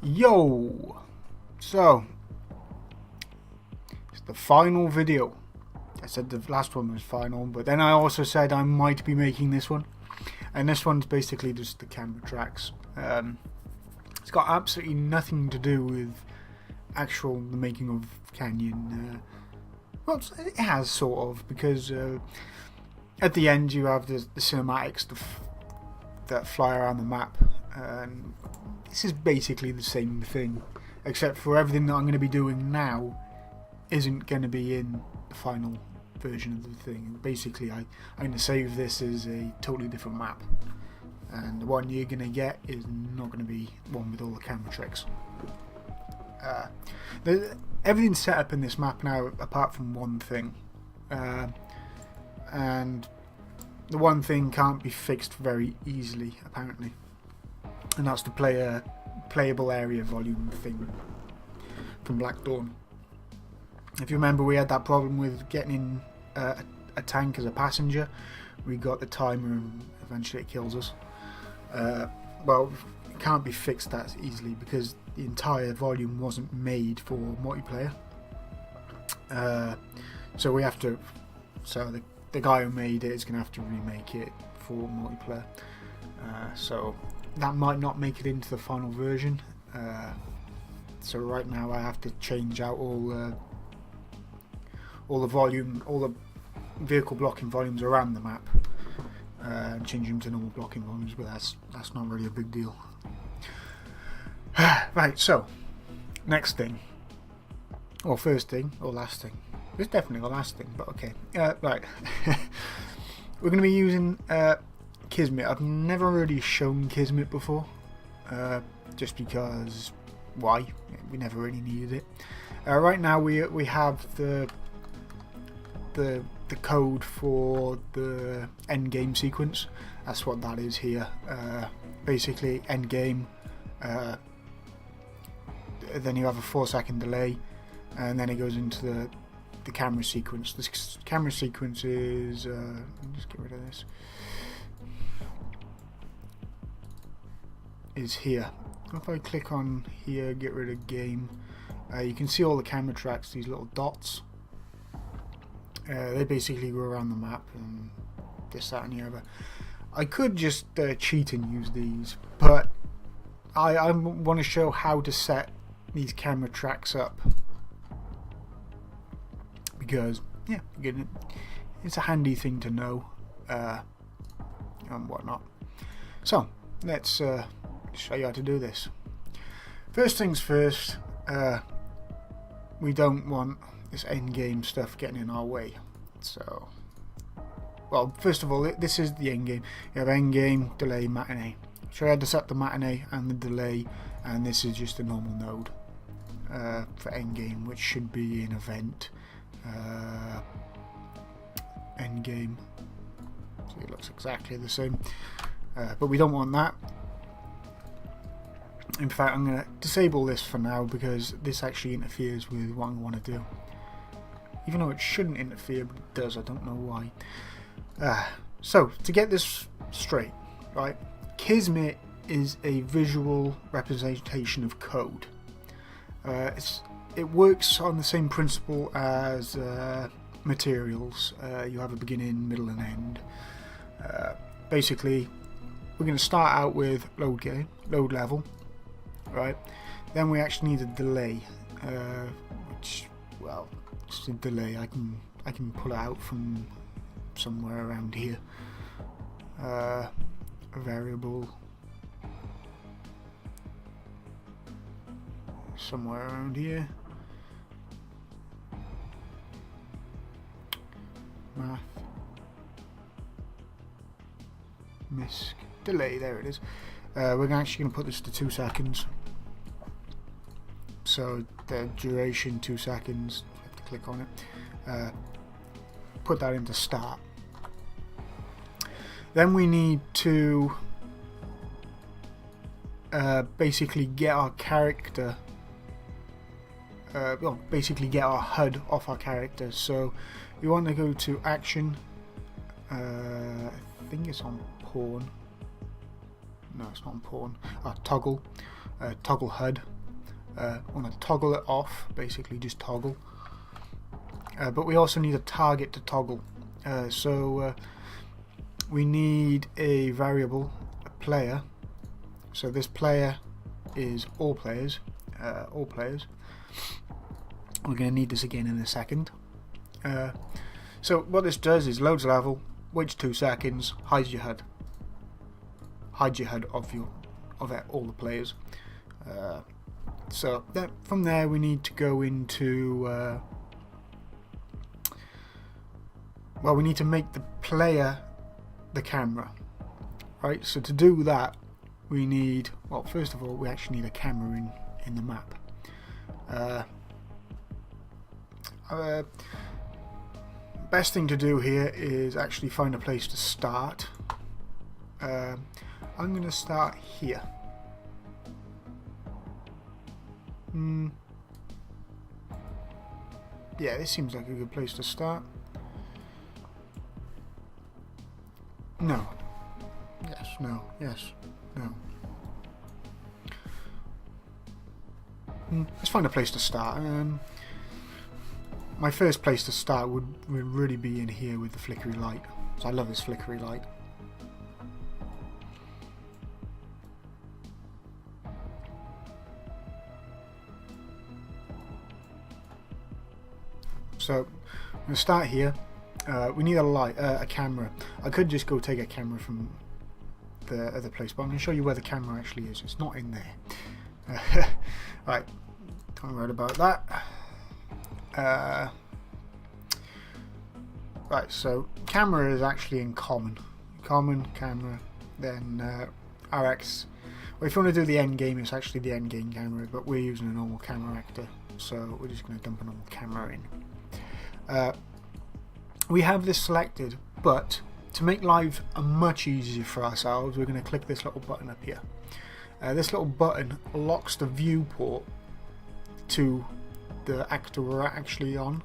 Yo! So, it's the final video. I said the last one was final, but then I also said I might be making this one. And this one's basically just the camera tracks. It's got absolutely nothing to do with the making of Canyon. Well, it has sort of, because at the end you have the cinematics that fly around the map. And this is basically the same thing, except for everything that I'm going to be doing now isn't going to be in the final version of the thing. Basically, I'm going to save this as a totally different map, and the one you're going to get is not going to be one with all the camera tricks. Everything's set up in this map now apart from one thing, and the one thing can't be fixed very easily apparently, and that's the playable area volume thing from Black Dawn. If you remember, we had that problem with getting in a tank as a passenger. We got the timer and eventually it kills us. Well, it can't be fixed that easily because the entire volume wasn't made for multiplayer. So we have to. So the guy who made it is going to have to remake it for multiplayer. So that might not make it into the final version. So right now I have to change out all the volume, all the vehicle blocking volumes around the map, and change them to normal blocking volumes. But that's not really a big deal. Right. So next thing, or first thing, or last thing. It's definitely the last thing, but okay. Right. We're going to be using Kismet. I've never really shown Kismet before, just because why? We never really needed it. Right now we have the code for the end game sequence. That's what that is here. Basically, end game. Then you have a 4-second delay, and then it goes into the camera sequence. This camera sequence is. Let me just get rid of this. Is here. If I click on here, get rid of game, you can see all the camera tracks. These little dots. They basically go around the map and this, that, and the other. I could just cheat and use these, but I want to show how to set these camera tracks up, because yeah, it's a handy thing to know and whatnot. So let's show you how to do this. First things first, we don't want this end game stuff getting in our way. So, well, first of all, this is the end game. You have end game, delay, matinee. So I had to set the matinee and the delay, and this is just a normal node for end game, which should be an event. End game. So it looks exactly the same, but we don't want that. In fact, I'm going to disable this for now because this actually interferes with what I want to do. Even though it shouldn't interfere, but it does. I don't know why. So, to get this straight, right? Kismet is a visual representation of code. It works on the same principle as materials. You have a beginning, middle, and end. Basically, we're going to start out with load level. Right, then we actually need a delay, which, well, just a delay. I can pull it out from somewhere around here. A variable somewhere around here. Math, misc, delay. There it is. We're actually going to put this to 2 seconds. So the duration 2 seconds. I have to click on it. Put that into start. Then we need to basically get our character. Basically get our HUD off our character. So you want to go to action. I think it's on pawn. No, it's not on pawn. Toggle. toggle HUD. Want to toggle it off, basically just toggle. But we also need a target to toggle. So we need a variable, a player. So this player is all players. All players. We're going to need this again in a second. So what this does is loads level, waits 2 seconds, hides your HUD. Hides your HUD of all the players. So from there we need to go into well, we need to make the player the camera, right? So to do that we need, well, first of all we actually need a camera in the map. Best thing to do here is actually find a place to start. I'm going to start here. Yeah, this seems like a good place to start. No. Yes, no, yes, no. Let's find a place to start. My first place to start would really be in here with the flickery light. So I love this flickery light. So I'm going to start here. We need a light, a camera. I could just go take a camera from the other place, but I'm going to show you where the camera actually is. It's not in there. Right, don't worry about that. Right, so camera is actually in common camera, then RX. Well, if you want to do the end game, it's actually the end game camera, but we're using a normal camera actor, so we're just going to dump a normal camera in. We have this selected, but to make life much easier for ourselves, we're going to click this little button up here. This little button locks the viewport to the actor we're actually on.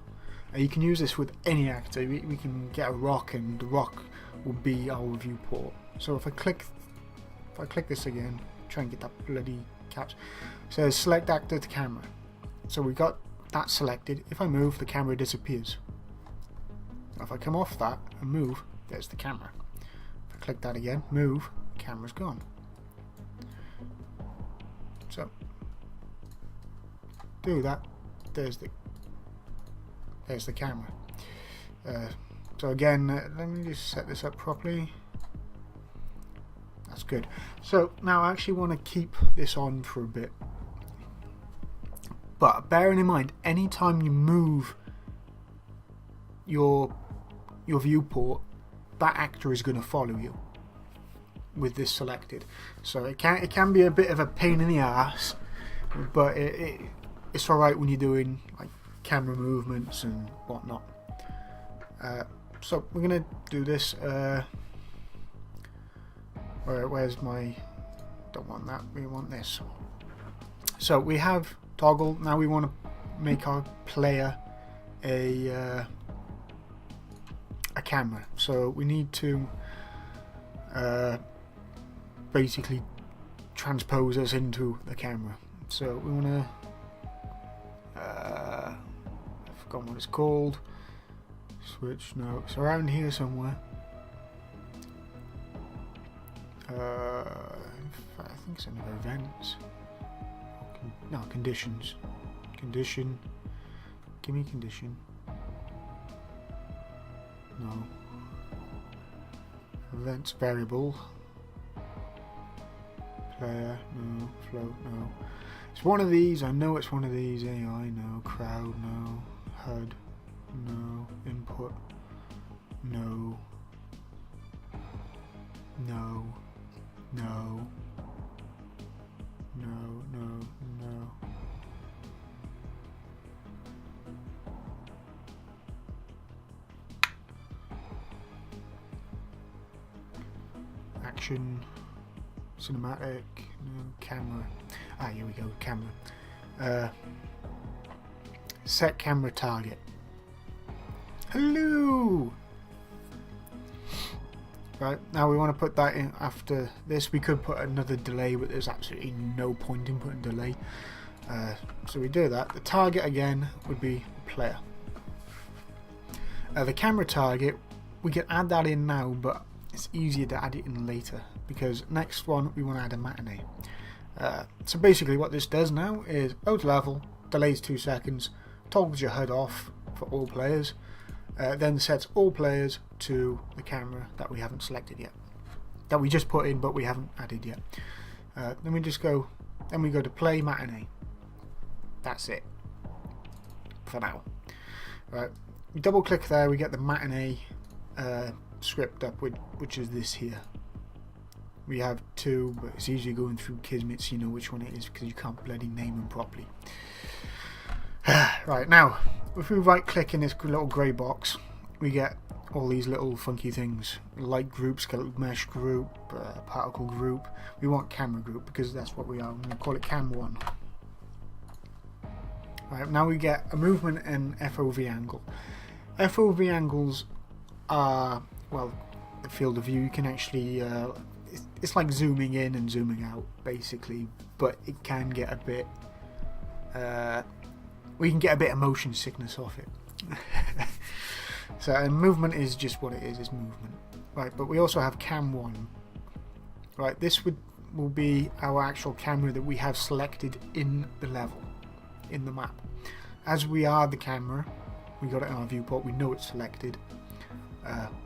You can use this with any actor. We can get a rock, and the rock will be our viewport. So if I click this again, try and get that bloody caps. It says select actor to camera. So we got that selected. If I move, the camera disappears. If I come off that and move, there's the camera. If I click that again, move, camera's gone. So do that. There's the camera. So again, let me just set this up properly. That's good. So now I actually want to keep this on for a bit, but bearing in mind, anytime you move your viewport, that actor is going to follow you with this selected. So it can be a bit of a pain in the ass, but it's alright when you're doing like camera movements and whatnot. So we're gonna do this. Where's my? Don't want that. We want this. So we have toggle. Now we want to make our player a camera. So we need to basically transpose us into the camera. So we want to. I've forgotten what it's called. Switch. No, it's around here somewhere. I think it's under events. No, conditions. Condition. Give me condition. No. Events variable. Player. No. Float. No. It's one of these. I know it's one of these. AI. No. Crowd. No. HUD. No. Input. No. No. No. No. No. No. Action. Cinematic. No. Camera. Ah, here we go. Camera. Set camera target. Hello. Right, now we want to put that in after this. We could put another delay, but there's absolutely no point in putting delay. So we do that. The target again would be player. The camera target, we can add that in now, but it's easier to add it in later, because next one we want to add a matinee. So basically what this does now is auto level, delays 2 seconds, toggles your HUD off for all players, then sets all players to the camera that we haven't selected yet, that we just put in but we haven't added yet. Then we go to play matinee. That's it for now. Right, we double click there, we get the matinee script up, which is this here. We have 2, but it's usually going through Kismet, so you know which one it is because you can't bloody name them properly. Right, now if we right click in this little grey box, we get all these little funky things: light group, skeletal mesh group, particle group. We want camera group because that's what we are. I'm going to call it cam 1. Right, now we get a movement and FOV angle. FOV angles are, well, the field of view. You can actually it's like zooming in and zooming out basically, but it can get a bit we can get a bit of motion sickness off it. So movement is just what it is movement. Right, but we also have cam 1. Right, this will be our actual camera that we have selected in the level, in the map. As we are the camera, we got it in our viewport, we know it's selected.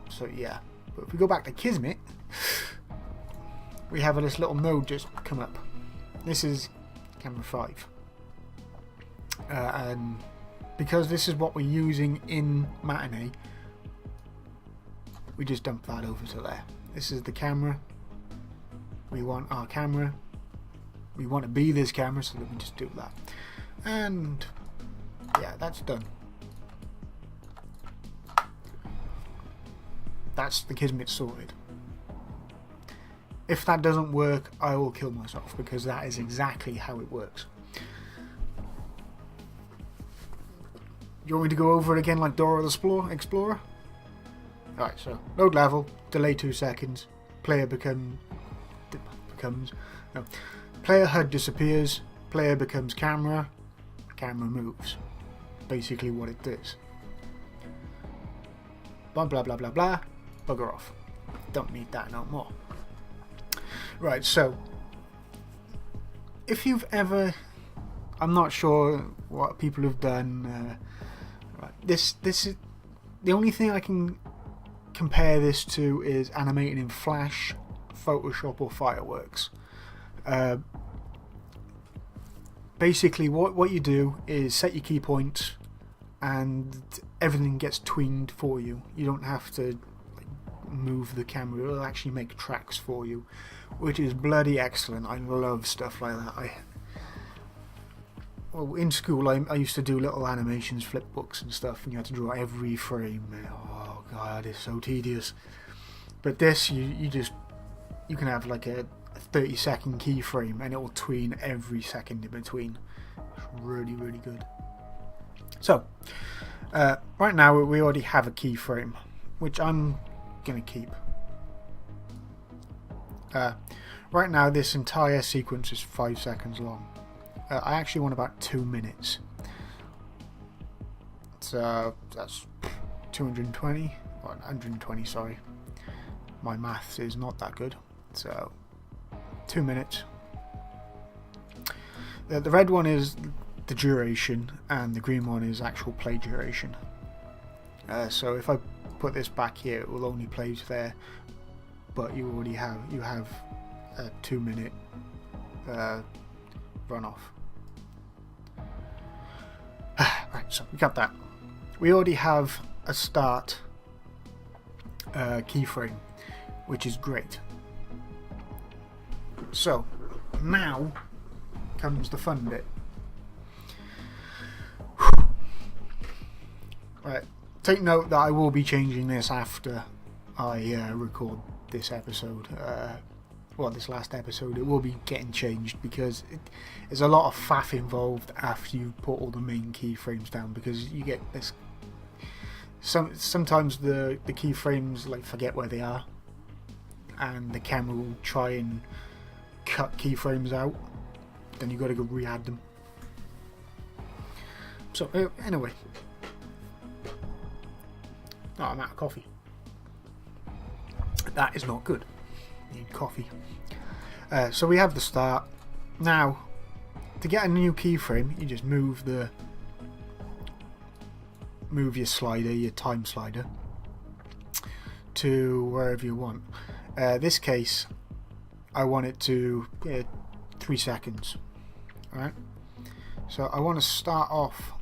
So yeah, but if we go back to Kismet, we have this little node just come up. This is camera 5. And because this is what we're using in matinee, we just dump that over to there. This is the camera. We want our camera. We want to be this camera, so that we just do that. And yeah, that's done. That's the Kismet sorted. If that doesn't work, I will kill myself, because that is exactly how it works. You want me to go over it again like Dora the Explorer? Alright, so load level, delay 2 seconds, player player HUD disappears, player becomes camera, camera moves. Basically what it does. Blah blah blah blah blah, bugger off. Don't need that no more. Right, so if you've ever, I'm not sure what people have done. Right, this is the only thing I can compare this to is animating in Flash, Photoshop, or Fireworks. Basically, what you do is set your key points, and everything gets tweened for you. You don't have to move the camera. It'll actually make tracks for you, which is bloody excellent. I love stuff like that. Well, in school I used to do little animations, flip books and stuff, and you had to draw every frame. Oh god, it's so tedious. But this, you can have like a 30-second keyframe and it will tween every second in between. It's really, really good. So right now we already have a keyframe, which I'm gonna keep. Right now this entire sequence is 5 seconds long. I actually want about 2 minutes. So that's 220 or 120, sorry. My maths is not that good. So 2 minutes. The red one is the duration and the green one is actual play duration. So if I put this back here, it will only play there, but you already have a 2 minute runoff. Right, so we got that. We already have a start keyframe, which is great. So now comes the fun bit. Right, take note that I will be changing this after I record this episode. Well, this last episode, it will be getting changed because there's a lot of faff involved after you put all the main keyframes down, because you get this. Sometimes the keyframes like forget where they are, and the camera will try and cut keyframes out, then you've got to go re-add them. So anyway, I'm out of coffee. That is not good. Need coffee. So we have the start. Now, to get a new keyframe, you just move your slider, your time slider, to wherever you want. This case, I want it to 3 seconds. Alright? So I want to start off.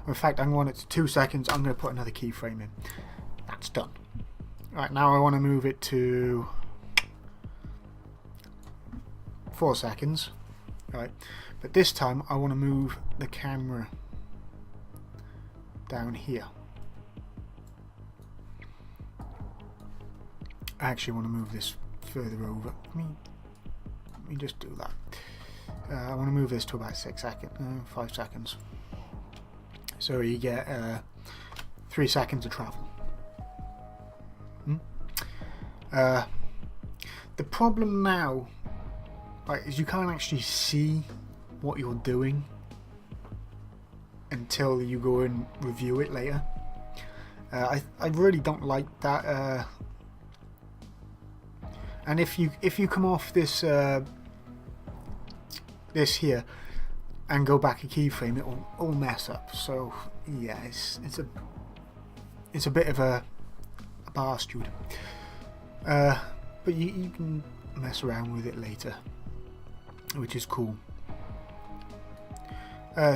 In fact, I want it to 2 seconds. I'm going to put another keyframe in. That's done. Right, now I want to move it to 4 seconds. Right, but this time I want to move the camera down here. I actually want to move this further over. Let me just do that. I want to move this to about 5 seconds. So you get 3 seconds of travel. The problem now, right, is you can't actually see what you're doing until you go and review it later. I really don't like that. And if you come off this this here and go back a keyframe, it will all mess up. So yeah, it's a bit of a bastard. But you can mess around with it later, which is cool.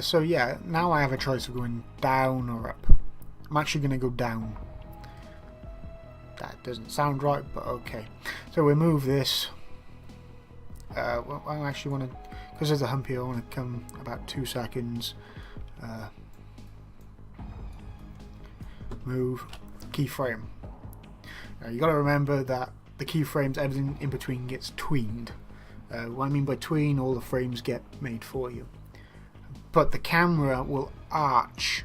So yeah, now I have a choice of going down or up. I'm actually going to go down. That doesn't sound right, but okay. So we move this. Well, I actually want to, because there's a hump here, I want to come about 2 seconds. Move keyframe. Now you got to remember that the keyframes, everything in between gets tweened. What I mean by tween, all the frames get made for you. But the camera will arch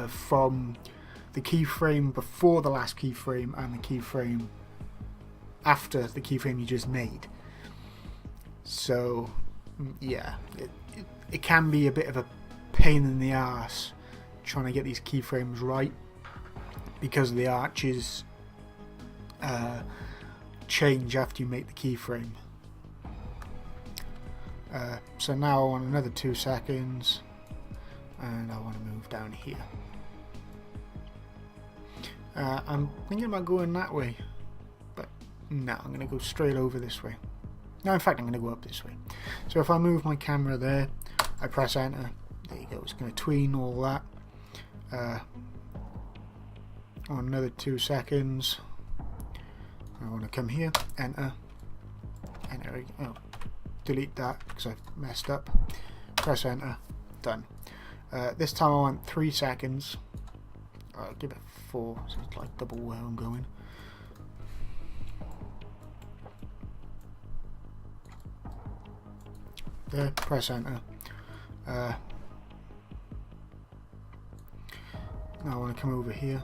from the keyframe before the last keyframe and the keyframe after the keyframe you just made. So yeah, it can be a bit of a pain in the ass trying to get these keyframes right, because the arches change after you make the keyframe. So now I want another 2 seconds, and I want to move down here. I'm thinking about going that way, but no, I'm going to go straight over this way. No, in fact I'm going to go up this way. So if I move my camera there, I press enter, there you go, it's going to tween all that. On another 2 seconds, I want to come here, enter, delete that because I've messed up, press enter, done. This time I want 3 seconds, I'll give it 4, so it's like double where I'm going. There, press enter. Now I want to come over here,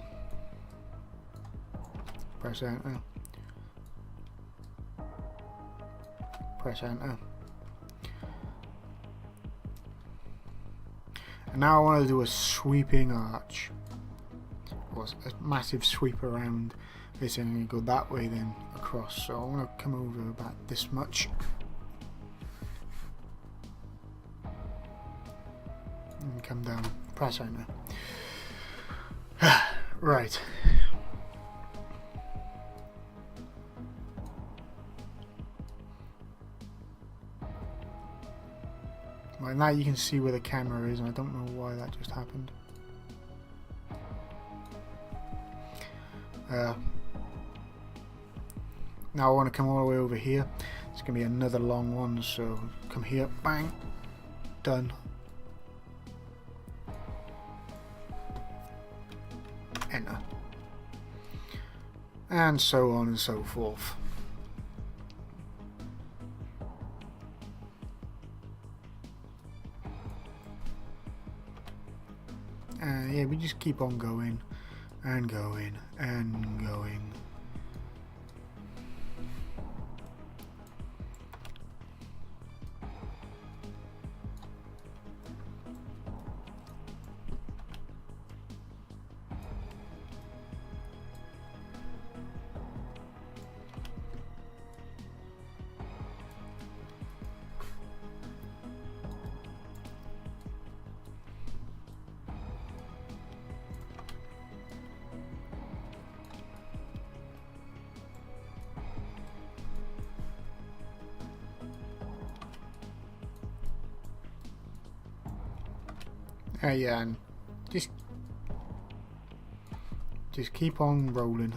press enter, press enter, and now I want to do a sweeping arch, or a massive sweep around this, and I'm going to go that way then across. So I want to come over about this much and come down, press enter. Right. Right, now you can see where the camera is, and I don't know why that just happened. Now I want to come all the way over here. It's going to be another long one, so come here, bang, done. Enter. And so on and so forth. And yeah, we just keep on going and going and going Yeah, and just keep on rolling.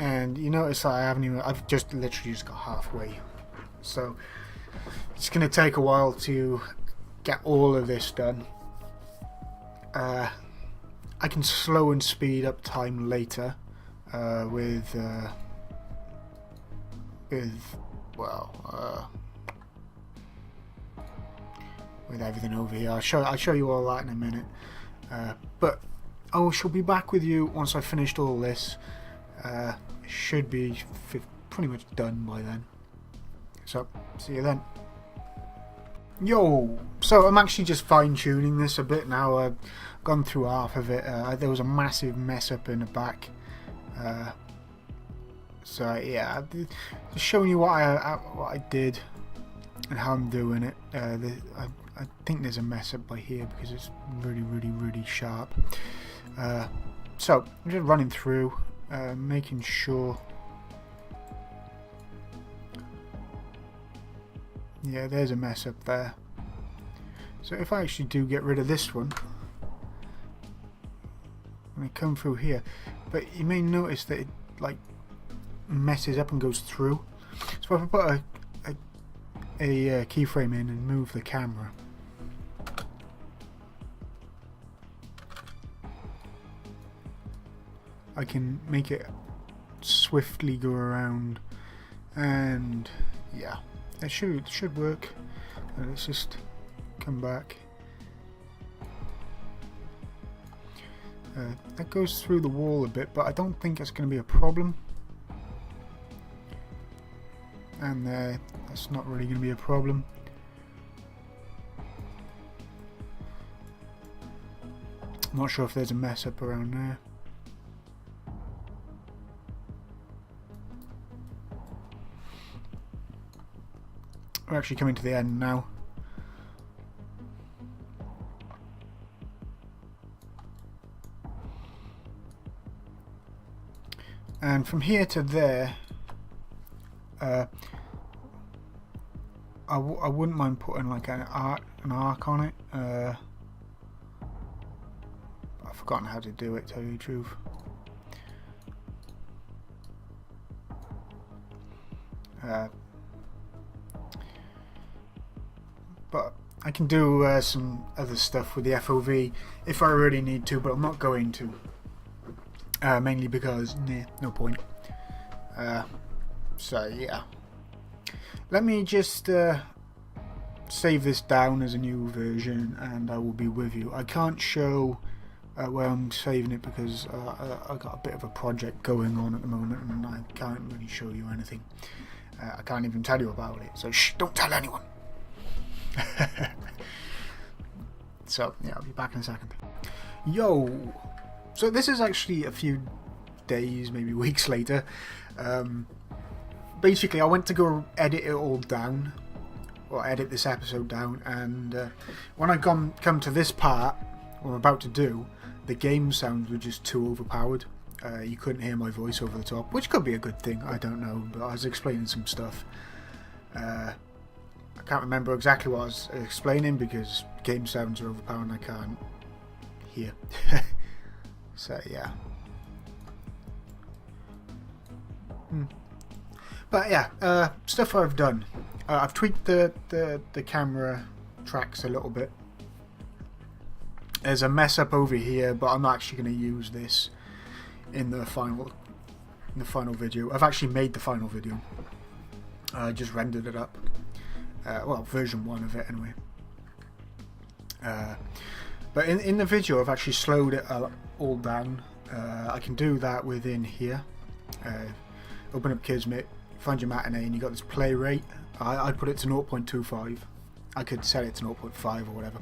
And you notice that I've just literally just got halfway. So it's going to take a while to get all of this done. I can slow and speed up time later with everything over here. I'll show you all that in a minute. But I shall be back with you once I've finished all this. Should be pretty much done by then. So, see you then. Yo! So I'm actually just fine-tuning this a bit now. I've gone through half of it. There was a massive mess up in the back. So yeah, just showing you what I did and how I'm doing it. I think there's a mess up by here because it's really sharp. So I'm just running through. Making sure, yeah, there's a mess up there. So if I actually do get rid of this one, I'm going to come through here, but you may notice that it like messes up and goes through. So if I put a keyframe in and move the camera, I can make it swiftly go around, and yeah, it should work. Let's just come back. That goes through the wall a bit, but I don't think it's going to be a problem. And that's not really going to be a problem. I'm not sure if there's a mess up around there. We're actually coming to the end now. And from here to there, I wouldn't mind putting like an arc on it. I've forgotten how to do it, to tell you the truth. But I can do some other stuff with the FOV if I really need to, but I'm not going to. Mainly because, no point. So yeah. Let me just save this down as a new version and I will be with you. I can't show where I'm saving it because I got a bit of a project going on at the moment and I can't really show you anything. I can't even tell you about it, so shh, don't tell anyone. So yeah, I'll be back in a second. Yo, so this is actually a few days, maybe weeks later. Basically I went to go edit it all down, or edit this episode down, and when I come to this part, what I'm about to do, the game sounds were just too overpowered. You couldn't hear my voice over the top, which could be a good thing, I don't know, but I was explaining some stuff. I can't remember exactly what I was explaining because game sounds are overpowering, I can't hear. So yeah. But yeah, stuff I've done. I've tweaked the camera tracks a little bit. There's a mess up over here, but I'm not actually going to use this in the final video. I've actually made the final video. I just rendered it up. Well, version 1 of it anyway. But in the video I've actually slowed it all down. I can do that within here. Open up Kismet, find your matinee, and you got this play rate. I'd put it to 0.25. I could set it to 0.5 or whatever.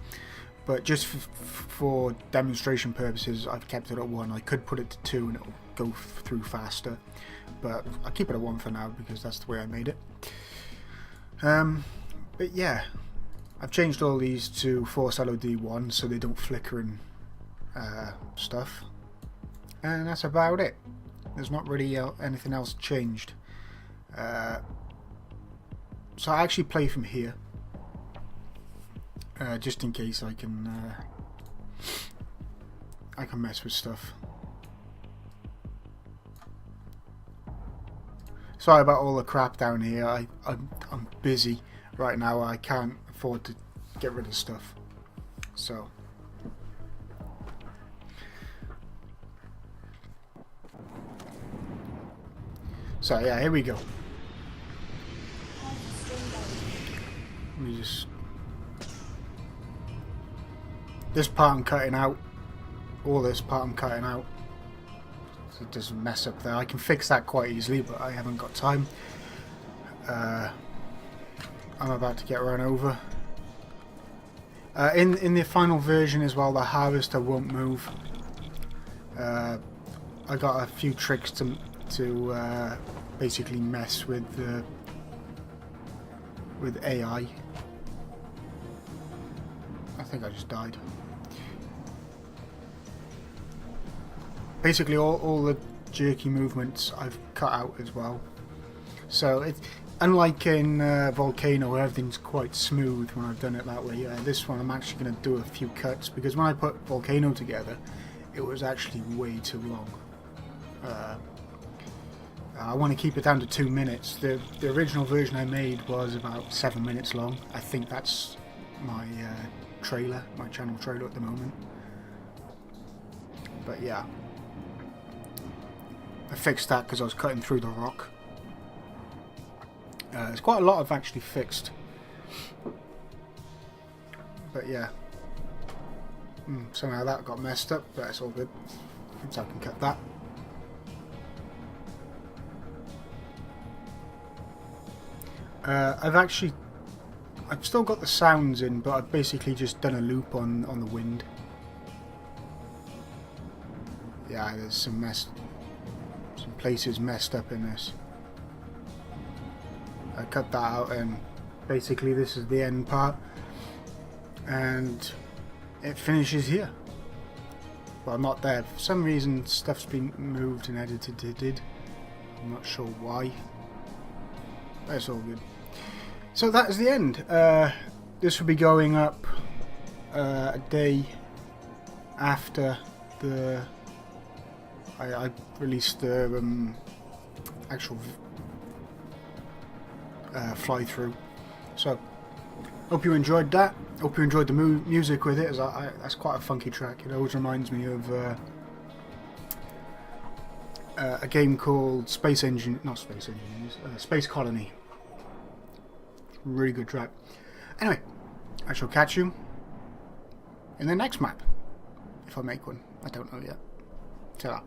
but just for demonstration purposes, I've kept it at 1. I could put it to 2 and it'll go through faster, but I'll keep it at 1 for now because that's the way I made it. But yeah, I've changed all these to Force LOD 1 so they don't flicker and stuff, and that's about it. There's not really anything else changed. So I actually play from here, just in case I can mess with stuff. Sorry about all the crap down here. I'm busy right now. I can't afford to get rid of stuff. So yeah, here we go. Let me just... This part I'm cutting out. All this part I'm cutting out. So it doesn't mess up there. I can fix that quite easily, but I haven't got time. I'm about to get run over. In the final version as well, the harvester won't move. I got a few tricks to basically mess with AI. I think I just died. Basically all the jerky movements I've cut out as well. So it's unlike in Volcano where everything's quite smooth when I've done it that way. This one I'm actually going to do a few cuts because when I put Volcano together it was actually way too long. I want to keep it down to 2 minutes. The original version I made was about 7 minutes long. I think that's my trailer, my channel trailer at the moment. But yeah, I fixed that because I was cutting through the rock. There's quite a lot I've actually fixed. But yeah, somehow that got messed up, but it's all good. So I can cut that. I've still got the sounds in, but I've basically just done a loop on the wind. Yeah, there's some places messed up in this. I cut that out, and basically this is the end part, and it finishes here. Well, not there. For some reason, stuff's been moved and edited. I'm not sure why. That's all good. So that is the end. This will be going up a day after I released the actual fly through. So hope you enjoyed that. Hope you enjoyed the music with it. That's quite a funky track. It always reminds me of a game called Space Colony. Really good track. Anyway, I shall catch you in the next map. If I make one. I don't know yet. Ta-ra.